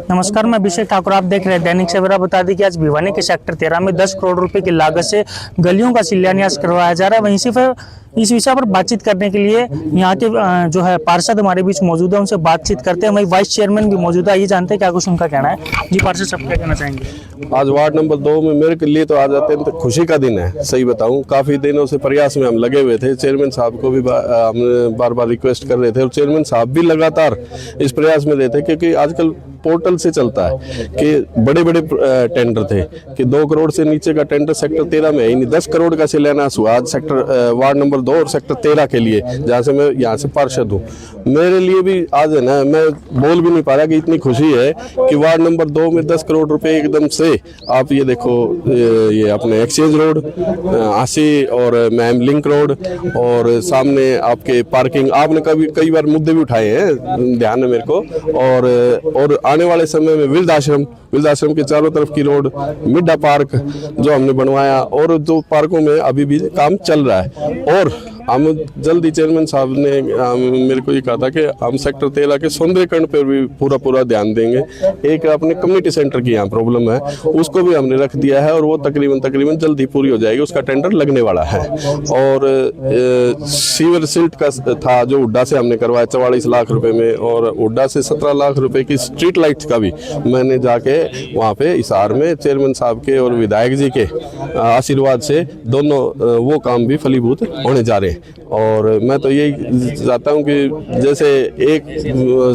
नमस्कार, मैं अभिषेक ठाकुर। आप देख रहे हैं दैनिक सवेरा। बता दें कि आज भिवानी के सेक्टर 13 में 10 करोड़ रुपए की लागत से गलियों का शिलान्यास करवाया जा रहा है। वहीं से फिर इस विषय पर बातचीत करने के लिए यहाँ के जो है पार्षद हमारे बीच मौजूद है, उनसे बातचीत करते हैं। वहीं वाइस चेयरमैन भी मौजूद है, ये जानते हैं क्या कुछ उनका कहना है। जी पार्षद, सब क्या कहना चाहेंगे? आज वार्ड नंबर 2 में मेरे लिए तो आज अत्यंत खुशी का दिन है। सही बताऊं, काफी दिनों से प्रयास में हम लगे हुए थे। चेयरमैन साहब को भी हम बार बार रिक्वेस्ट कर रहे थे और चेयरमैन साहब भी लगातार इस प्रयास में रहते, क्योंकि आजकल पोर्टल से चलता है कि बड़े बड़े टेंडर थे कि 2 करोड़ से नीचे का टेंडर सेक्टर 13 में है ही नहीं। 10 करोड़ का शिलान्यास हुआ आज सेक्टर वार्ड नंबर 2 और सेक्टर 13 के लिए, जहाँ से मैं यहाँ से पार्षद हूँ। मेरे लिए भी आज है ना, मैं बोल भी नहीं पा रहा कि इतनी खुशी है कि वार्ड नंबर 2 में 10 करोड़ रुपए एकदम से। आप ये देखो, ये अपने एक्सचेंज रोड, आसी और मैम लिंक रोड, और सामने आपके पार्किंग, आपने कई बार मुद्दे भी उठाए हैं, ध्यान है मेरे को। और आने वाले समय में वृद्ध आश्रम के चारों तरफ की रोड, मिड्डा पार्क जो हमने बनवाया, और जो पार्कों में अभी भी काम चल रहा है। और हम जल्दी, चेयरमैन साहब ने मेरे को ये कहा था कि हम सेक्टर 13 के सौंदर्यीकरण पर भी पूरा ध्यान देंगे। एक अपने कम्युनिटी सेंटर की यहाँ प्रॉब्लम है, उसको भी हमने रख दिया है और वो तकरीबन जल्दी पूरी हो जाएगी। उसका टेंडर लगने वाला है। और सीवर सिल्ट का था जो हुड्डा से हमने करवाया 44 लाख रुपए में, और हुड्डा से 17 लाख रुपए की स्ट्रीट लाइट्स का भी मैंने जाके वहाँ पे हिसार में चेयरमैन साहब के और विधायक जी के आशीर्वाद से दोनों वो काम भी फलीभूत होने जा रहे हैं। और मैं तो यही चाहता हूँ कि जैसे एक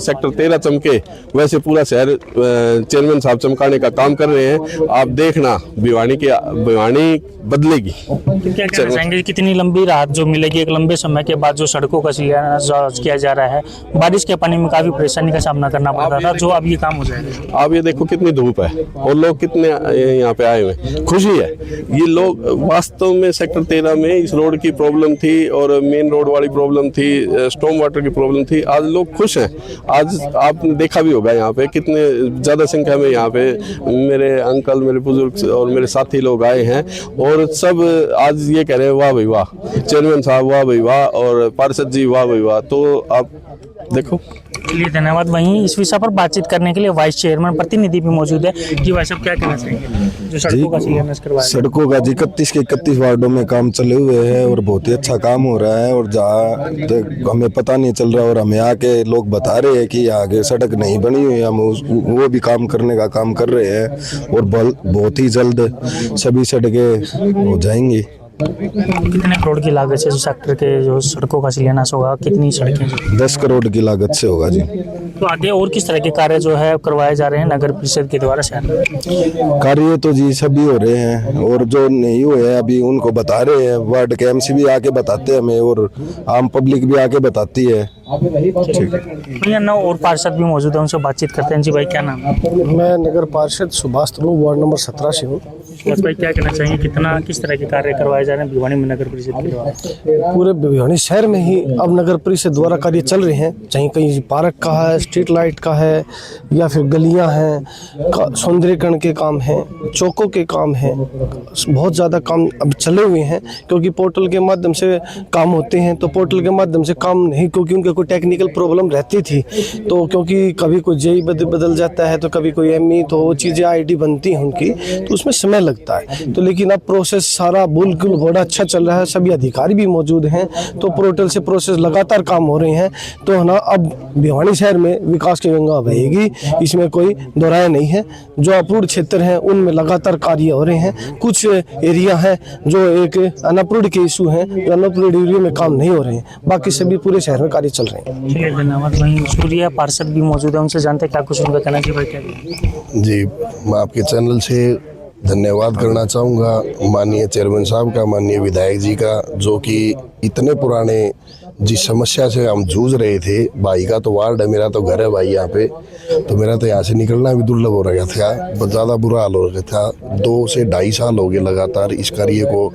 सेक्टर 13 चमके, वैसे पूरा शहर चेयरमैन साहब चमकाने का काम कर रहे हैं। आप देखना, भिवानी बदलेगी। क्या कहना चाहेंगे, कितनी लंबी राहत जो मिलेगी एक लंबे समय के बाद, जो सड़कों का शिलान्यास किया जा रहा है? बारिश के पानी में काफी परेशानी का सामना करना पड़ता था, जो अब ये काम हो जाएगा। आप ये देखो कितनी धूप है और लोग कितने यहाँ पे आए हुए, खुशी है। ये लोग वास्तव में सेक्टर 13 में इस रोड की प्रॉब्लम थी और मेन रोड वाली प्रॉब्लम थी, स्टॉर्म वाटर की प्रॉब्लम थी। आज लोग खुश हैं। आज आपने देखा भी होगा यहाँ पे कितने ज्यादा संख्या में यहाँ पे मेरे अंकल, मेरे बुजुर्ग और मेरे साथी लोग आए हैं, और सब आज ये कह रहे हैं वाह भाई वाह, चेयरमैन साहब वाह भाई वाह, और पार्षद जी वाह भाई वाह। तो आप देखो, चलिए धन्यवाद। वहीं इस विषय पर बातचीत करने के लिए वाइस चेयरमैन प्रतिनिधि भी मौजूद है। जी भाई साहब, क्या कहना चाहेंगे जो सड़कों का शिलान्यास करवाया? सड़कों का 31 के 31 वार्डों में काम चले हुए हैं और बहुत ही अच्छा काम हो रहा है। और जहाँ तक हमें पता नहीं चल रहा और हमें आके लोग बता रहे हैं कि आगे सड़क नहीं बनी हुई, हम वो भी काम करने का काम कर रहे हैं और बहुत ही जल्द सभी सड़कें हो जाएंगी। कितने करोड़ की लागत से जो सेक्टर के जो सड़कों का शिलान्यास होगा? कितनी सड़कें? 10 करोड़ की लागत से होगा जी। तो आगे और किस तरह के कार्य जो है करवाए जा रहे हैं नगर परिषद के द्वारा शहर में? कार्य तो जी सभी हो रहे हैं, और जो नहीं हुए हैं अभी उनको बता रहे हैं। वार्ड के एमसी भी आके बताते हैं हमें, और आम पब्लिक भी आके बताती है। ठीक। नौ और पार्षद भी मौजूद है, उनसे बातचीत करते हैं। जी भाई, क्या नाम है? मैं नगर पार्षद सुभाष तनु, वार्ड नंबर 17 से हूँ। बस भाई, क्या कहना चाहिए, किस तरह के कार्य करवाए जा रहे हैं भिवानी में नगर परिषद के द्वारा? पूरे भिवानी शहर में ही अब नगर परिषद द्वारा कार्य चल रहे हैं। चाहे कहीं पार्क का है, स्ट्रीट लाइट का है, या फिर गलियां हैं, सौंदर्यीकरण के काम हैं, चौकों के काम हैं। बहुत ज़्यादा काम अब चले हुए हैं, क्योंकि पोर्टल के माध्यम से काम होते हैं। तो पोर्टल के माध्यम से काम नहीं, क्योंकि उनके कोई टेक्निकल प्रॉब्लम रहती थी, तो क्योंकि कभी कोई जेई बदल जाता है, तो कभी कोई एमई, तो वो चीज़ें आईडी बनती हैं उनकी, तो उसमें समय लगता है। तो लेकिन अब प्रोसेस सारा बिल्कुल बड़ा अच्छा चल रहा है। सभी अधिकारी भी मौजूद हैं, तो पोर्टल से प्रोसेस लगातार काम हो रहे हैं। तो है ना, अब भिवानी शहर में विकास की गंगा बहेगी, इसमें कोई दोहराया नहीं है। जो अप्रूव्ड क्षेत्र हैं उनमें लगातार कार्य हो रहे हैं। कुछ एरिया हैं जो एक अनअप्रूव्ड के इशू हैं, जो अनअप्रूव्ड एरिया में काम नहीं हो रहे हैं। बाकी सभी पूरे शहर में कार्य चल रहे हैं। चलिए धन्यवाद। वहीं सूर्या पार्षद भी मौजूद है, उनसे जानते हैं क्या कुछ उनका कहना। जी भाई, क्या? जी, मैं आपके चैनल से धन्यवाद करना चाहूँगा माननीय चेयरमैन साहब का, माननीय विधायक जी का, जो कि इतने पुराने जिस समस्या से हम जूझ रहे थे। भाई का तो वार्ड है, मेरा तो घर है भाई यहाँ पे, तो मेरा तो यहाँ से निकलना भी दुर्लभ हो रहा था। बहुत ज़्यादा बुरा हाल हो रहा था। 2 से 2.5 साल हो गए लगातार इस कार्य को।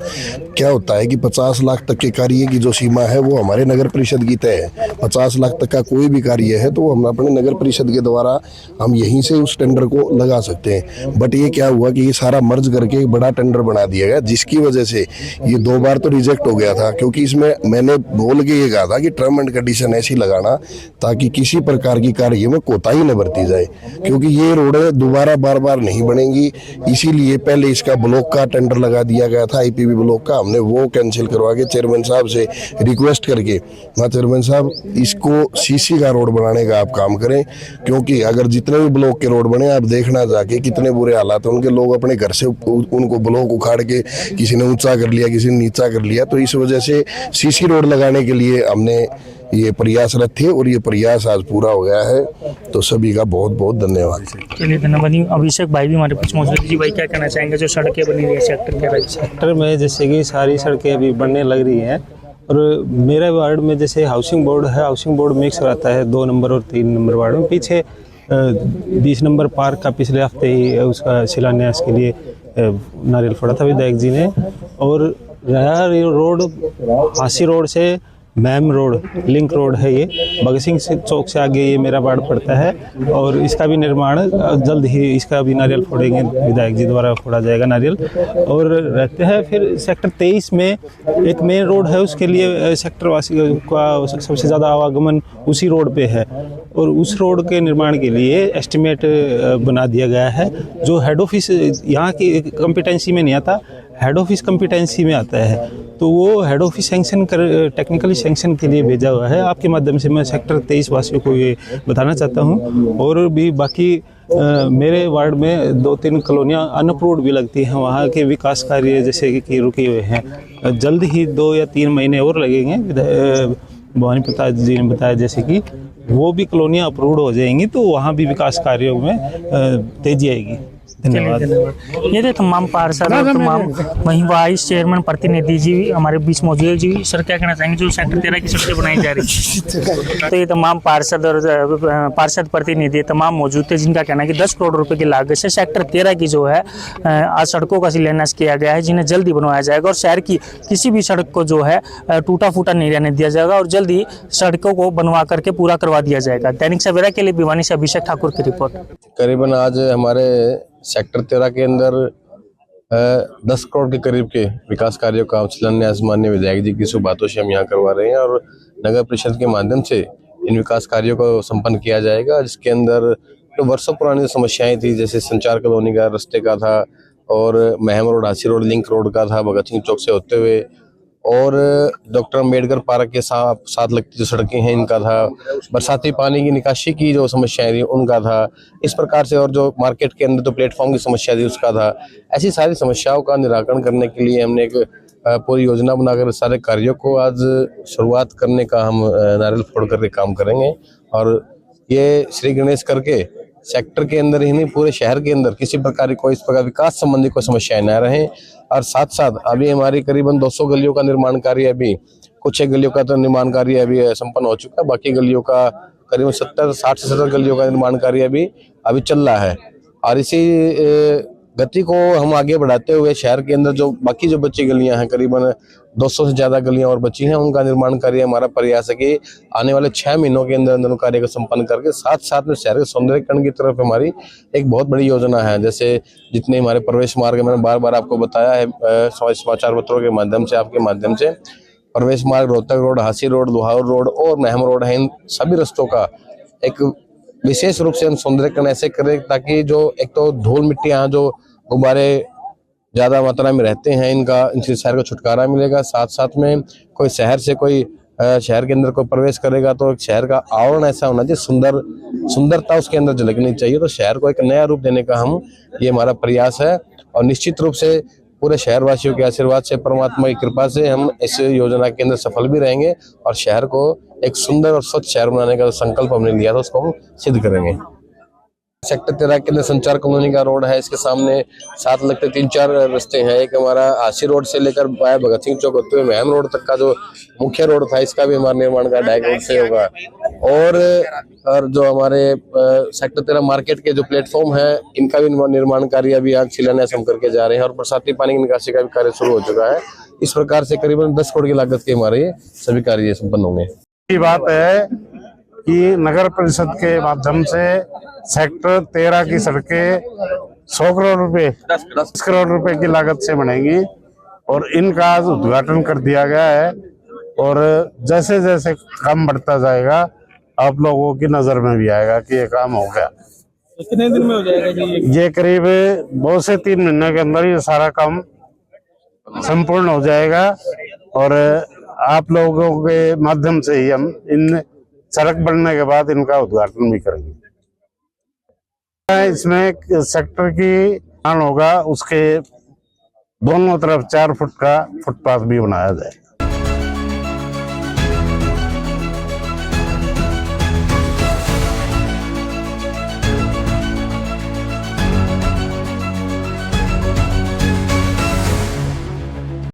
क्या होता है कि 50 लाख तक के कार्य की जो सीमा है वो हमारे नगर परिषद की तय है। 50 लाख तक का कोई भी कार्य है तो हम अपने नगर परिषद के द्वारा हम यहीं से उस टेंडर को लगा सकते हैं। बट ये क्या हुआ कि ये सारा मर्ज करके एक बड़ा टेंडर बना दिया गया, जिसकी वजह से ये 2 बार तो रिजेक्ट हो गया था। क्योंकि इसमें मैंने बोल के ये कहा था कि टर्म एंड कंडीशन ऐसी लगाना ताकि किसी प्रकार की कार्य में कोताही न बरती जाए, क्योंकि ये रोडें दोबारा बार बार नहीं बनेंगी। इसीलिए पहले इसका ब्लॉक का टेंडर लगा दिया गया था, IPB ब्लॉक का, हमने वो कैंसिल करवा के चेयरमैन साहब से रिक्वेस्ट करके, हाँ चेयरमैन साहब इसको CC का रोड बनाने का आप काम करें, क्योंकि अगर जितने भी ब्लॉक के रोड बने आप देखना जाके कितने बुरे हालात हैं उनके। लोग अपने घर से उनको ब्लॉक उखाड़ के किसी ने ऊंचा कर लिया, किसी ने नीचा कर लिया। तो इस वजह से CC रोड लगाने के लिए हमने ये प्रयासरत थे और ये प्रयास आज पूरा हो गया है। तो सभी का बहुत बहुत धन्यवाद। चलिए धन्यवाद। अभिषेक भाई भी हमारे पास मौजूद जी, भाई क्या कहना चाहेंगे जो सड़कें बनी रही है सेक्टर में? जैसे कि सारी सड़कें अभी बनने लग रही हैं और मेरे वार्ड में जैसे हाउसिंग बोर्ड है, हाउसिंग बोर्ड मिक्स रहता है 2 नंबर और 3 नंबर वार्ड में। पीछे 20 नंबर पार्क का पिछले हफ्ते ही उसका शिलान्यास के लिए नारियल फोड़ा था विधायक जी ने। और रहा रोड, हांसी रोड से मैम रोड, लिंक रोड है, ये भगत सिंह चौक से आगे ये मेरा वार्ड पड़ता है और इसका भी निर्माण जल्द ही, इसका भी नारियल फोड़ेंगे, विधायक जी द्वारा फोड़ा जाएगा नारियल। और रहते हैं फिर सेक्टर 23 में एक मेन रोड है, उसके लिए सेक्टर वासी का सबसे ज़्यादा आवागमन उसी रोड पे है और उस रोड के निर्माण के लिए एस्टिमेट बना दिया गया है, जो हेड ऑफिस यहाँ की कॉम्पिटेंसी में नहीं आता, हेड ऑफिस कॉम्पिटेंसी में आता है। तो वो हेड ऑफिस सैंक्शन कर, टेक्निकली सैंक्शन के लिए भेजा हुआ है। आपके माध्यम से मैं सेक्टर 23 वासियों को ये बताना चाहता हूँ। और भी बाकी मेरे वार्ड में 2-3 कॉलोनियाँ अनअप्रूव्ड भी लगती हैं, वहाँ के विकास कार्य जैसे कि रुके हुए हैं। जल्द ही 2 या 3 महीने और लगेंगे। भवानी प्रताप जी ने बताया जैसे कि वो भी कॉलोनियाँ अप्रूव्ड हो जाएंगी तो वहाँ भी विकास कार्यों में तेजी आएगी। धन्यवाद। ये थे तमाम पार्षद और तमाम वहीं वाइस चेयरमैन प्रतिनिधि जी हमारे बीच मौजूद है। जी सर क्या कहना चाहेंगे जो सेक्टर 13 की सड़कें बनाई जा रही है? तो ये तमाम पार्षद और पार्षद प्रतिनिधि तमाम मौजूद थे जिनका कहना है कि 10 करोड़ रुपए की लागत से सेक्टर 13 की जो है आज सड़कों का शिलान्यास किया गया है, जिन्हें जल्दी बनवाया जाएगा और शहर की किसी भी सड़क को जो है टूटा फूटा नहीं रहने दिया जाएगा और जल्दी सड़कों को बनवा करके पूरा करवा दिया जाएगा। दैनिक सवेरा के लिए भिवानी से अभिषेक ठाकुर की रिपोर्ट। करीबन आज हमारे सेक्टर 13 के अंदर 10 करोड़ के करीब के विकास कार्यों का शिलान्यास माननीय विधायक जी की शुभ बातों से हम यहाँ करवा रहे हैं और नगर परिषद के माध्यम से इन विकास कार्यों को संपन्न किया जाएगा, जिसके अंदर तो वर्षों पुरानी समस्याएं थी, जैसे संचार कॉलोनी का रास्ते का था और Meham road, Hansi road, link road का था भगत सिंह चौक से होते हुए, और डॉक्टर अम्बेडकर पार्क के साथ लगती जो सड़कें हैं इनका था, बरसाती पानी की निकासी की जो समस्याएं थी उनका था, इस प्रकार से, और जो मार्केट के अंदर तो प्लेटफॉर्म की समस्या थी उसका था। ऐसी सारी समस्याओं का निराकरण करने के लिए हमने एक पूरी योजना बनाकर सारे कार्यों को आज शुरुआत करने का हम नारियल फोड़ करके काम करेंगे। और ये श्री गणेश करके सेक्टर के अंदर ही नहीं पूरे शहर के अंदर किसी प्रकार की कोई इस प्रकार विकास संबंधी कोई समस्याएं न रहें। और साथ साथ अभी हमारी करीबन 200 गलियों का निर्माण कार्य, अभी कुछ एक गलियों का तो निर्माण कार्य अभी संपन्न हो चुका है, बाकी गलियों का करीबन 60 से 70 गलियों का निर्माण कार्य अभी चल रहा है। और इसी गति को हम आगे बढ़ाते हुए शहर के अंदर जो बाकी जो बची गलियां हैं, करीबन 200 से ज्यादा गलियां और बची हैं, उनका निर्माण कार्य हमारा प्रयास है कि आने वाले 6 महीनों के अंदर अंदर कार्य को संपन्न करके साथ साथ में शहर के सौंदर्यीकरण की तरफ हमारी एक बहुत बड़ी योजना है। जैसे जितने हमारे प्रवेश मार्ग, मैंने बार बार आपको बताया है समाचार पत्रों के माध्यम से, आपके माध्यम से, प्रवेश मार्ग रोहतक रोड, हांसी रोड, लोहार रोड और महम रोड है, इन सभी रास्तों का एक विशेष रूप से हम सौंदर्यीकरण ऐसे करें ताकि जो एक तो धूल मिट्टी, यहाँ जो गुब्बारे ज्यादा मात्रा में रहते हैं, इनसे शहर को छुटकारा मिलेगा। साथ साथ में कोई शहर से कोई शहर के अंदर कोई प्रवेश करेगा तो शहर का आवरण ऐसा होना चाहिए, सुंदरता उसके अंदर झलकनी चाहिए। तो शहर को एक नया रूप देने का ये हमारा प्रयास है और निश्चित रूप से पूरे शहरवासियों के आशीर्वाद से, परमात्मा की कृपा से हम इस योजना के अंदर सफल भी रहेंगे और शहर को एक सुंदर और स्वच्छ शहर बनाने का संकल्प हमने लिया था उसको हम सिद्ध करेंगे। सेक्टर 13 के अंदर संचार कॉलोनी का रोड है, इसके सामने साथ लगते 3-4 रास्ते हैं। एक हमारा हांसी रोड से लेकर भगत सिंह चौक होते हुए महम रोड तक का जो मुख्य रोड था, इसका भी हमारा निर्माण का 2.5 करोड़ से होगा। और जो हमारे सेक्टर 13 मार्केट के जो प्लेटफॉर्म है, इनका भी निर्माण कार्य अभी आज शिलान्यास हम करके जा रहे हैं और बरसाती पानी की निकासी का भी कार्य शुरू हो चुका है। इस प्रकार से करीबन 10 करोड़ की लागत के हमारे सभी कार्य संपन्न होंगे। बात है कि नगर परिषद के माध्यम से सेक्टर 13 की सड़कें 100 करोड़ रुपए 10 करोड़ रुपए की लागत से बनेगी और इनका आज उद्घाटन कर दिया गया है। और जैसे जैसे काम बढ़ता जाएगा आप लोगों की नजर में भी आएगा कि ये काम हो गया। कितने दिन में हो जाएगा जी ये करीब 2 से 3 महीने के अंदर ये सारा काम संपूर्ण हो जाएगा और आप लोगों के माध्यम से ही हम इन सड़क बनने के बाद इनका उद्घाटन भी करेंगे। इसमें सेक्टर की होगा, उसके दोनों तरफ 4 फुट का फुटपाथ भी बनाया जाएगा।